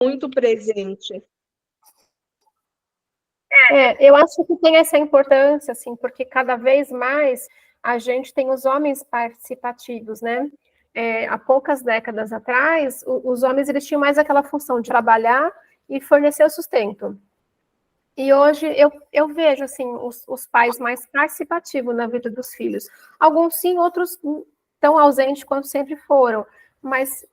muito presente. Eu acho que tem essa importância, assim, porque cada vez mais a gente tem os homens participativos, né? Há poucas décadas atrás, os homens eles tinham mais aquela função de trabalhar e fornecer o sustento. E hoje eu vejo assim os pais mais participativos na vida dos filhos. Alguns sim, outros tão ausentes quanto sempre foram. Mas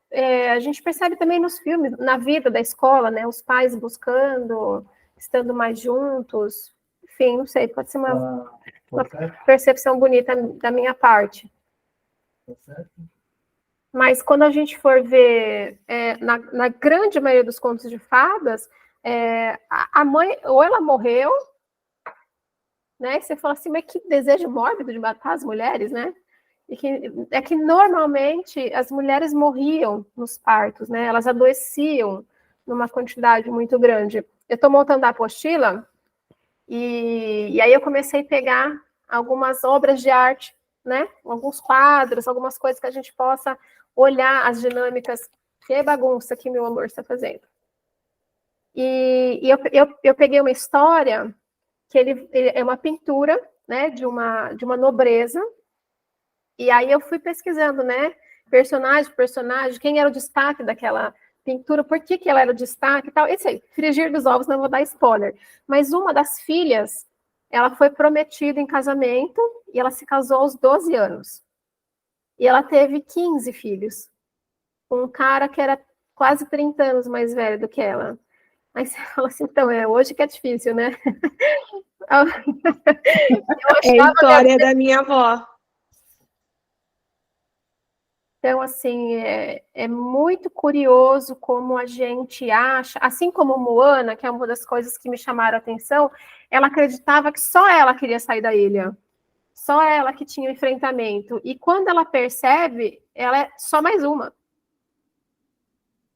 a gente percebe também nos filmes, na vida da escola, né? Os pais buscando, estando mais juntos. Enfim, não sei, pode ser uma percepção bonita da minha parte. Mas quando a gente for ver, na grande maioria dos contos de fadas, a mãe, ou ela morreu, né? Você fala assim, mas que desejo mórbido de matar as mulheres, né? É que normalmente as mulheres morriam nos partos, né? Elas adoeciam numa quantidade muito grande. Eu estou montando a apostila e aí eu comecei a pegar algumas obras de arte, né? Alguns quadros, algumas coisas que a gente possa olhar as dinâmicas. Que bagunça que meu amor está fazendo. E eu peguei uma história que ele é uma pintura, né, de uma nobreza, e aí eu fui pesquisando, né, personagem por personagem, quem era o destaque daquela pintura, por que ela era o destaque e tal. Esse aí, frigir dos ovos, não vou dar spoiler, mas uma das filhas, ela foi prometida em casamento, e ela se casou aos 12 anos, e ela teve 15 filhos, com um cara que era quase 30 anos mais velho do que ela. Aí você fala assim, então, hoje que é difícil, né? É a história da minha avó. Então, assim, é muito curioso como a gente acha, assim como Moana, que é uma das coisas que me chamaram a atenção, ela acreditava que só ela queria sair da ilha, só ela que tinha o enfrentamento. E quando ela percebe, ela é só mais uma.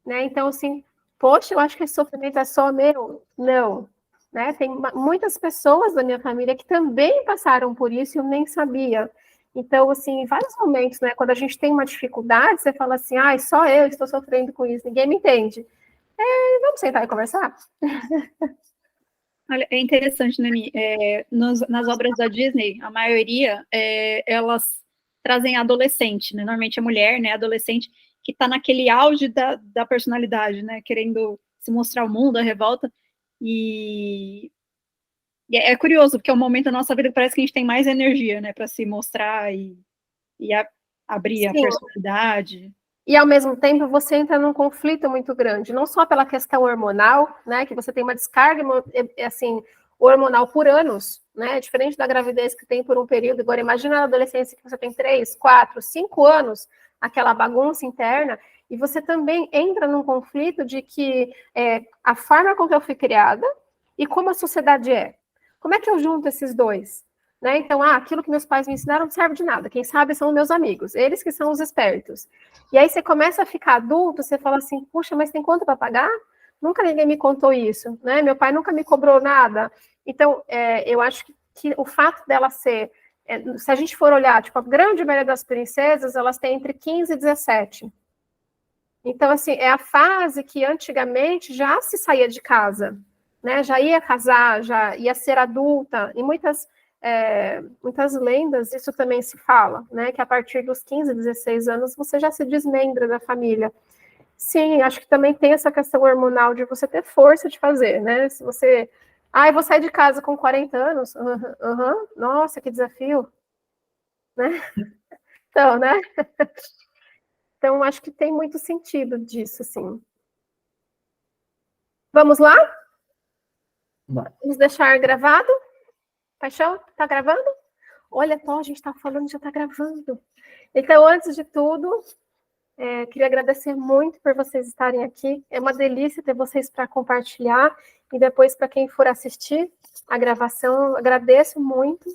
Né? Então, assim, poxa, eu acho que esse sofrimento é só meu. Não. Né? Tem muitas pessoas da minha família que também passaram por isso e eu nem sabia. Então, assim, em vários momentos, né, quando a gente tem uma dificuldade, você fala assim, só eu estou sofrendo com isso, ninguém me entende. Vamos sentar e conversar? Olha, é interessante, né, Mi? Nas obras da Disney, a maioria, elas trazem adolescente, né? Normalmente é mulher, né, adolescente, que está naquele auge da personalidade, né, querendo se mostrar ao mundo, a revolta, e é curioso, porque é um momento da nossa vida que parece que a gente tem mais energia, né, para se mostrar e abrir a personalidade. E, ao mesmo tempo, você entra num conflito muito grande, não só pela questão hormonal, né, que você tem uma descarga, assim, hormonal por anos, né, diferente da gravidez que tem por um período. Agora, imagina a adolescência que você tem 3, 4, 5 anos, aquela bagunça interna, e você também entra num conflito de que a forma com que eu fui criada e como a sociedade é. Como é que eu junto esses dois? Né? Então, aquilo que meus pais me ensinaram não serve de nada. Quem sabe são meus amigos, eles que são os espertos. E aí você começa a ficar adulto, você fala assim, puxa, mas tem conta para pagar? Nunca ninguém me contou isso, né? Meu pai nunca me cobrou nada. Então, eu acho que o fato dela ser, se a gente for olhar, tipo, a grande maioria das princesas, elas têm entre 15 e 17. Então, assim, é a fase que antigamente já se saía de casa, né? Já ia casar, já ia ser adulta, e muitas lendas isso também se fala, né? Que a partir dos 15, 16 anos você já se desmembra da família. Sim, acho que também tem essa questão hormonal de você ter força de fazer, né? Se você. Eu vou sair de casa com 40 anos? Nossa, que desafio. Né? Então, né? Então, acho que tem muito sentido disso, sim. Vamos lá? Vamos deixar gravado? Paixão, tá gravando? Olha só, a gente tá falando, já tá gravando. Então, antes de tudo, queria agradecer muito por vocês estarem aqui. É uma delícia ter vocês para compartilhar. E depois, para quem for assistir a gravação, agradeço muito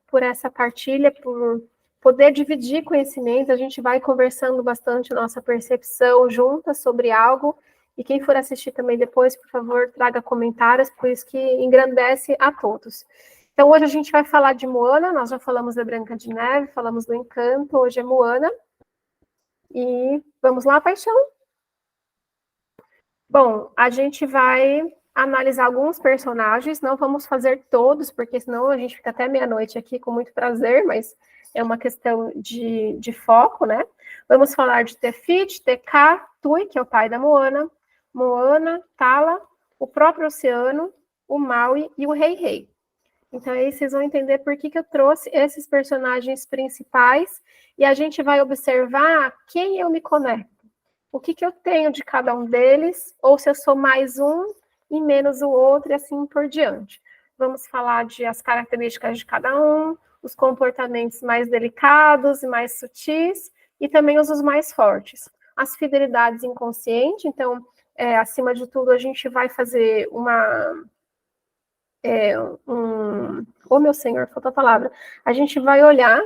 por essa partilha, por poder dividir conhecimento. A gente vai conversando bastante nossa percepção juntas sobre algo. E quem for assistir também depois, por favor, traga comentários, por isso que engrandece a todos. Então, hoje a gente vai falar de Moana. Nós já falamos da Branca de Neve, falamos do Encanto, hoje é Moana. E vamos lá, Paixão? Bom, a gente vai analisar alguns personagens, não vamos fazer todos, porque senão a gente fica até meia-noite aqui com muito prazer, mas é uma questão de foco, né? Vamos falar de Tefiti, TK, Tui, que é o pai da Moana, Moana, Tala, o próprio Oceano, o Maui e o Rei Rei. Então aí vocês vão entender por que eu trouxe esses personagens principais e a gente vai observar quem eu me conecto. O que eu tenho de cada um deles, ou se eu sou mais um e menos o outro, e assim por diante. Vamos falar de as características de cada um, os comportamentos mais delicados e mais sutis, e também os mais fortes. As fidelidades inconscientes, então, acima de tudo, a gente vai fazer oh, meu senhor, faltou a palavra. A gente vai olhar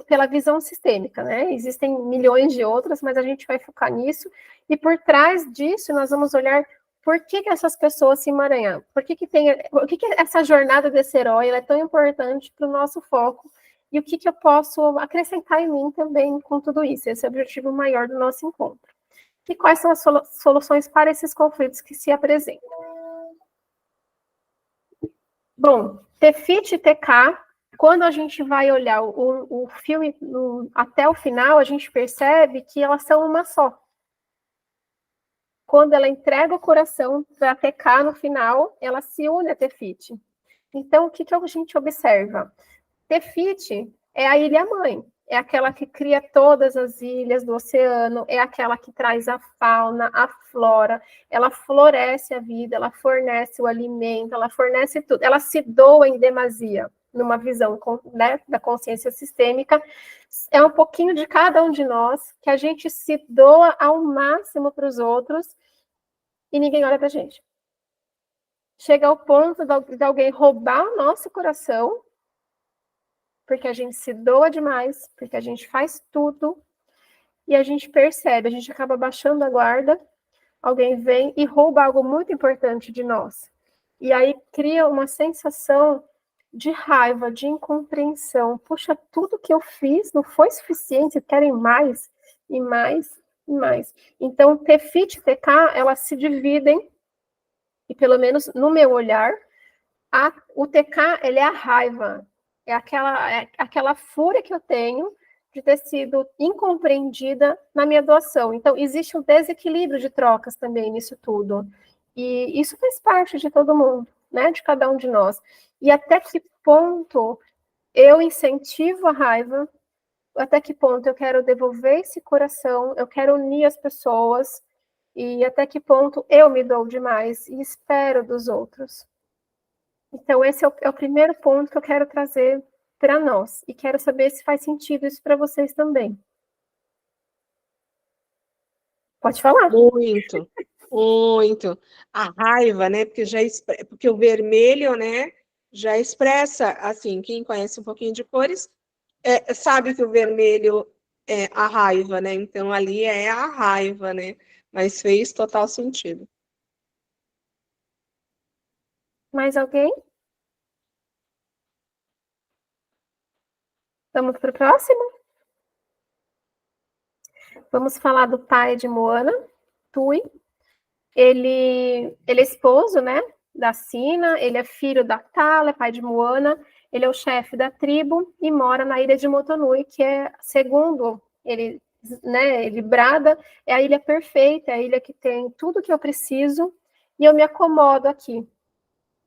pela visão sistêmica, né? Existem milhões de outras, mas a gente vai focar nisso. E por trás disso, nós vamos olhar por que essas pessoas se emaranham. Por que essa jornada desse herói é tão importante para o nosso foco. E o que eu posso acrescentar em mim também com tudo isso. Esse é o objetivo maior do nosso encontro. E quais são as soluções para esses conflitos que se apresentam? Bom, Tefiti e TK, quando a gente vai olhar o filme até o final, a gente percebe que elas são uma só. Quando ela entrega o coração para TK no final, ela se une a Tefiti. Então, o que a gente observa? Tefiti é a ilha-mãe, é aquela que cria todas as ilhas do oceano, é aquela que traz a fauna, a flora, ela floresce a vida, ela fornece o alimento, ela fornece tudo, ela se doa em demasia, numa visão, né, da consciência sistêmica. É um pouquinho de cada um de nós, que a gente se doa ao máximo para os outros e ninguém olha para a gente. Chega ao ponto de alguém roubar o nosso coração, porque a gente se doa demais, porque a gente faz tudo, e a gente percebe, a gente acaba baixando a guarda, alguém vem e rouba algo muito importante de nós. E aí cria uma sensação de raiva, de incompreensão. Puxa, tudo que eu fiz não foi suficiente, querem mais, e mais, e mais. Então, Tefiti e TK, elas se dividem, e pelo menos no meu olhar, o TK, ele é a raiva, é aquela fúria que eu tenho de ter sido incompreendida na minha doação. Então, existe um desequilíbrio de trocas também nisso tudo. E isso faz parte de todo mundo, né? De cada um de nós. E até que ponto eu incentivo a raiva, até que ponto eu quero devolver esse coração, eu quero unir as pessoas, e até que ponto eu me dou demais e espero dos outros. Então, esse é o primeiro ponto que eu quero trazer para nós. E quero saber se faz sentido isso para vocês também. Pode falar. Muito, muito. A raiva, né? Porque o vermelho, né? Já expressa, assim, quem conhece um pouquinho de cores, sabe que o vermelho é a raiva, né? Então, ali é a raiva, né? Mas fez total sentido. Mais alguém? Vamos para o próximo? Vamos falar do pai de Moana, Tui. Ele é esposo, né, da Sina, ele é filho da Tala, é pai de Moana, ele é o chefe da tribo e mora na ilha de Motonui, que é, segundo ele, né, ele brada, é a ilha perfeita, é a ilha que tem tudo que eu preciso e eu me acomodo aqui.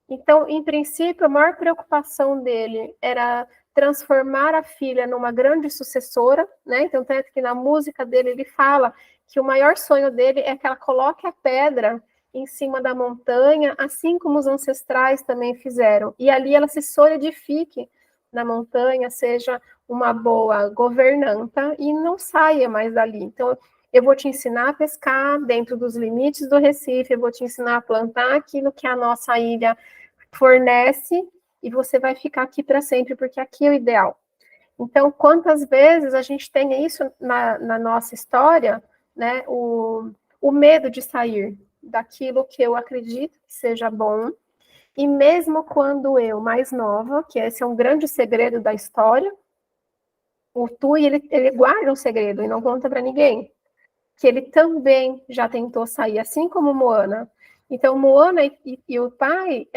Então, em princípio, a maior preocupação dele era transformar a filha numa grande sucessora, né? Então, tanto que na música dele ele fala que o maior sonho dele é que ela coloque a pedra em cima da montanha, assim como os ancestrais também fizeram. E ali ela se solidifique na montanha, seja uma boa governanta e não saia mais dali. Então, eu vou te ensinar a pescar dentro dos limites do Recife, eu vou te ensinar a plantar aquilo que a nossa ilha fornece, e você vai ficar aqui para sempre, porque aqui é o ideal. Então, quantas vezes a gente tem isso na nossa história, né? O medo de sair daquilo que eu acredito que seja bom, e mesmo quando eu, mais nova, que esse é um grande segredo da história, o Tui, ele guarda um segredo e não conta para ninguém. que ele também já tentou sair, assim como Moana. Então, Moana e o pai,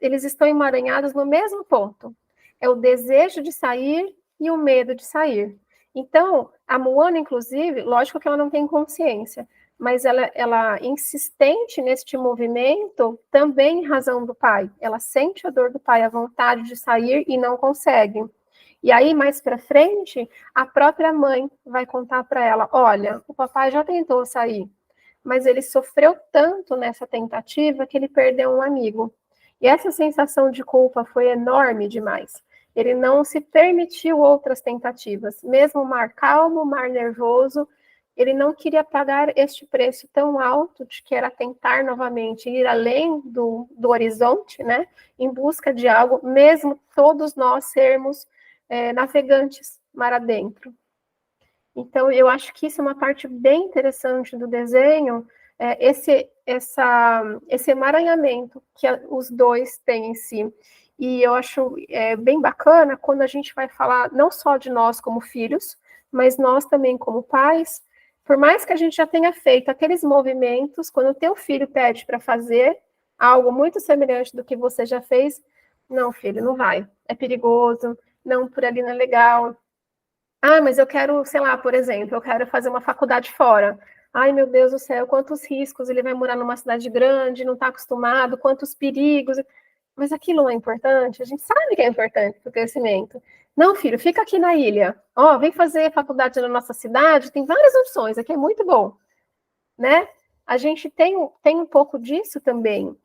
eles estão emaranhados no mesmo ponto. É o desejo de sair e o medo de sair. Então, a Moana, inclusive, lógico que ela não tem consciência, mas ela insistente neste movimento também em razão do pai. Ela sente a dor do pai, a vontade de sair e não consegue. E aí, mais para frente, a própria mãe vai contar para ela, olha, o papai já tentou sair, mas ele sofreu tanto nessa tentativa que ele perdeu um amigo. E essa sensação de culpa foi enorme demais. Ele não se permitiu outras tentativas. Mesmo o mar calmo, o mar nervoso, ele não queria pagar este preço tão alto de que era tentar novamente ir além do horizonte, né? Em busca de algo, mesmo todos nós sermos navegantes mar adentro. Então, eu acho que isso é uma parte bem interessante do desenho, esse emaranhamento que os dois têm em si. E eu acho bem bacana quando a gente vai falar não só de nós como filhos, mas nós também como pais, por mais que a gente já tenha feito aqueles movimentos, quando o teu filho pede para fazer algo muito semelhante do que você já fez, não, filho, não vai, é perigoso, não, por ali não é legal. Ah, mas eu quero, sei lá, por exemplo, eu quero fazer uma faculdade fora. Ai, meu Deus do céu, quantos riscos, ele vai morar numa cidade grande, não está acostumado, quantos perigos. Mas aquilo não é importante? A gente sabe que é importante para o crescimento. Não, filho, fica aqui na ilha. Ó, vem fazer faculdade na nossa cidade, tem várias opções, aqui é muito bom. Né? A gente tem um pouco disso também.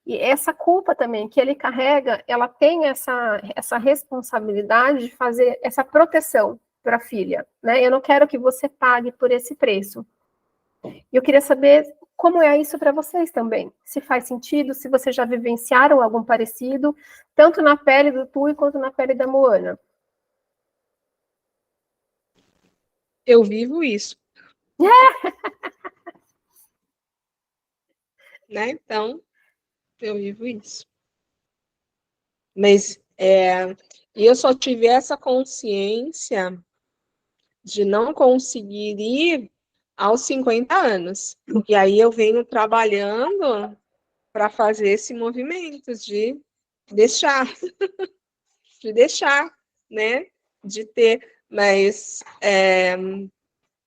E essa culpa também que ele carrega, ela tem essa responsabilidade de fazer essa proteção para a filha, né? Eu não quero que você pague por esse preço. Eu queria saber como é isso para vocês também, se faz sentido, se vocês já vivenciaram algum parecido, tanto na pele do Tui quanto na pele da Moana. Eu vivo isso. Né? Então, eu vivo isso. Mas eu só tive essa consciência de não conseguir ir aos 50 anos. E aí eu venho trabalhando para fazer esse movimento de deixar, né? De ter, mas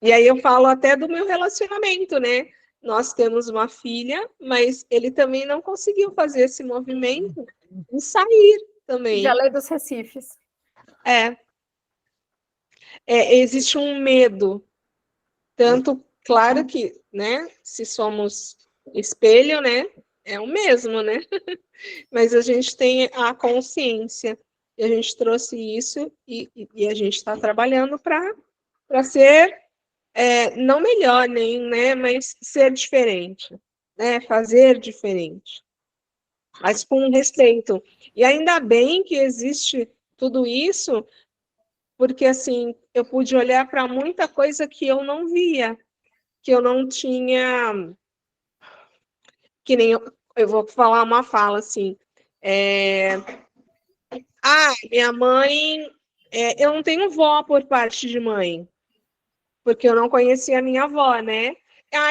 e aí eu falo até do meu relacionamento, né? Nós temos uma filha, mas ele também não conseguiu fazer esse movimento de sair também. De além dos Recifes. Existe um medo, tanto, claro que, né? Se somos espelho, né? É o mesmo, né? Mas a gente tem a consciência, e a gente trouxe isso, e a gente está trabalhando para ser, não melhor nem, né? Mas ser diferente, né? Fazer diferente, mas com respeito. E ainda bem que existe tudo isso, porque assim, eu pude olhar para muita coisa que eu não via, que eu não tinha, que nem eu vou falar uma fala assim, minha mãe, eu não tenho vó por parte de mãe, porque eu não conhecia a minha avó, né?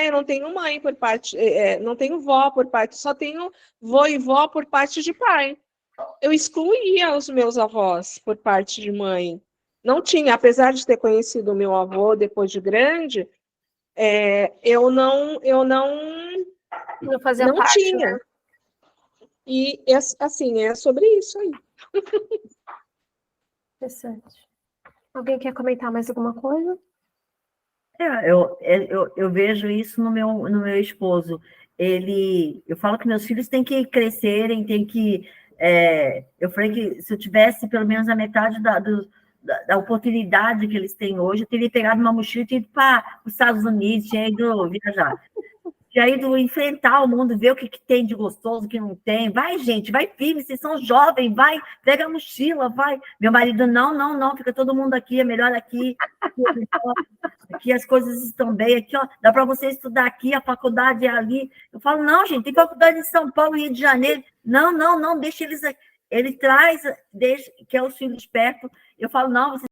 Eu não tenho mãe por parte, não tenho vó por parte, só tenho vô e vó por parte de pai. Eu excluía os meus avós por parte de mãe. Não tinha, apesar de ter conhecido o meu avô depois de grande, eu não fazia parte, tinha. Né? E, assim, é sobre isso aí. Interessante. Alguém quer comentar mais alguma coisa? Eu vejo isso no meu esposo. Eu falo que meus filhos têm que crescerem, têm que... eu falei que se eu tivesse pelo menos a metade da oportunidade que eles têm hoje, eu teria pegado uma mochila e ido para os Estados Unidos, tinha ido viajar. Tinha ido enfrentar o mundo, ver o que tem de gostoso, o que não tem. Vai, gente, vai firme, vocês são jovens, vai, pega a mochila, vai. Meu marido, não, fica todo mundo aqui, é melhor aqui. Aqui as coisas estão bem, aqui, ó, dá para você estudar aqui, a faculdade é ali. Eu falo, não, gente, tem faculdade em São Paulo, Rio de Janeiro. Não, deixa eles aqui. Ele traz, deixa, que é os filhos perto. Eu falo, não, você